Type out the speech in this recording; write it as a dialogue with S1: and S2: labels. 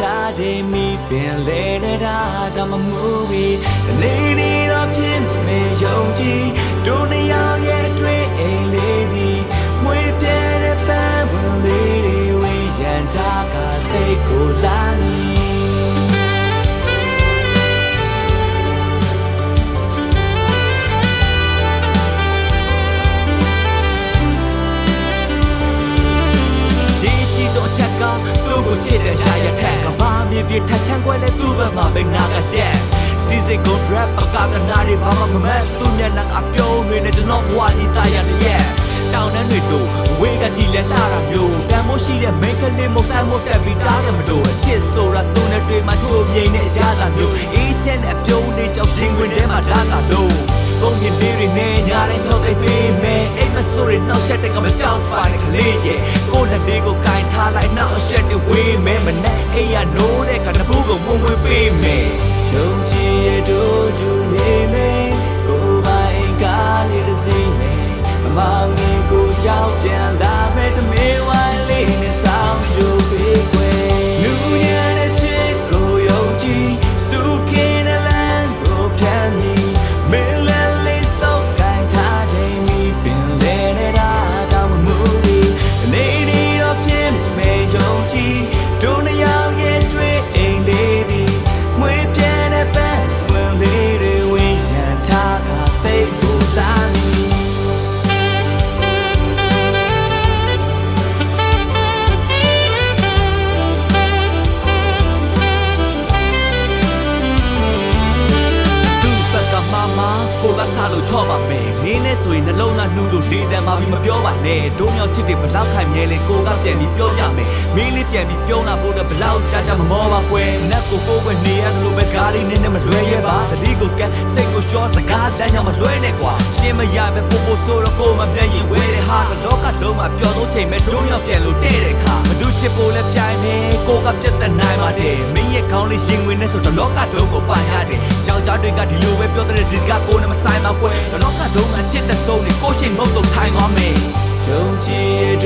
S1: ထားခြင်းမိပင်လဲနေတာဒါမှမဟုတ်ဘူးနေနေတော့ဖြစ်မေယုံကြည်တို့နှစ်ယောက်ရဲ့တွေ့အိမ်လေးသည်မွေးပြဲတဲ့ပန်းဝင်လေးတွေဝေးရန်ထားကသိကိုလာမည်ချက်ကသူ့ကိုချစ်တဲ့ရှာရထက်ကဘာမြေပြထချမ်းခွဲလဲသူ့ဘက်မှာပဲငါကရှက်စီစစ်ကို rap ပကကနာတွေဘာမှမမဲ့သူ့မျက်နှာကပြုံးနေနဲ့ကျွန်တော်ဘဝကြီးတာရတဲ့တောင်းတန်းတွေတို့ဝေးကကြည့်လဲလှတာမျိုးတန်မိုးရှိတဲ့မိန်းကလေးမို့ဆမ်းမို့တက်ပြီးတားတယ်မလို့အချစ်ဆိုတာသူနဲ့တွေ့မှချိုးမြိန်တဲ့အရာသာမျိုးအေးချမ်းတဲ့အပြုံးလေးကြောင့်ရှင်ဝင်ထဲမှာဓာတ်တာလို့ပုံမြင်လေးတွေနဲ့ညာတိုင်းချောပေးပေးမယ်အိမ်မဆိုးတွေနောက်ဆက်တဲ့ကမကြောက်ပါနဲ့ကလေးရဲ့ကိုလက်လေးကိုကင်ထားလိုက်နောက်အဆက်တွေဝေးမယ်မနဲ့အိမ်ရနိုးတဲ့ကနဘူးကိုမွေးပေးမယ်ယုံကြည်ရတို့တူနေမယ်ကိုပိုင်ကားလေးတစ်စီးမယ်မမောင်ငယ်ကိုရောက်ပြန်လာမယ်တမေဝိုင်းလေးနဲ့ဆောင်ကြပေးခွေလူရတဲ့ချစ်ကိုယုံကြည်စုခင်းတဲ့လမ်းကိုဖြတ်မည်တို့နှစ်ယောက်ရဲ့တွေ့အိမ်လေးသည်မွေးပြဲတဲ့ပန်းဝင်လေးတွေဝေးရန်ထားကသိကိုလာမည်ကိုကစားလို့ချော့ပါမယ်နင်းနဲ့ဆိုရင်နှလုံးသားနှူးလို့လေးတန်းမှပြီးမပြောပါနဲ့တို့မြောက်ချစ်တွေဘလောက်ခိုင်မြဲလဲကိုကပြန်ပြီးပြောပြမယ်မင်းလေးပြန်ပြီးပြောလာဖို့တော့ဘလောက်ကြာကြာမမောပါကွယ်နတ်ကိုကိုကွယ်နေရတယ်လို့ပဲစကားလေးနင်းနဲ့မလွဲရဲပါတတိကိုကစိတ်ကိုရှော့စကားတန်းကြောင့်မလွဲနဲ့ကွာရှင်းမရပဲပို့ပို့ဆိုတော့ကိုမပြတ်ရင်ဝဲတဲ့ဟာတော့လောကလုံးမှာပျော်ဆုံးချိန်မဲ့တို့မြောက်ပြန်လို့တဲ့တဲ့ခါမတူချစ်ဖို့လည်းပြိုင်နေကိုကပြတ်တဲ့နိုင်ပါတယ်မင်းရဲ့ခေါင်းလေးရင်ဝင်နေဆိုတော့လောကလုံးကိုပိုင်ရတယ်ယောက်ျားတွေကဒီလိုပဲပြောတဲ့ဒီစကားကိုနဲ့မဆိုင်ပါကွယ်လောကလုံးအချစ်တဲ့ဆုံးနေကိုရှိန်မုတ်တော့ထိုင်သွားမယ်ယုံကြည်ရ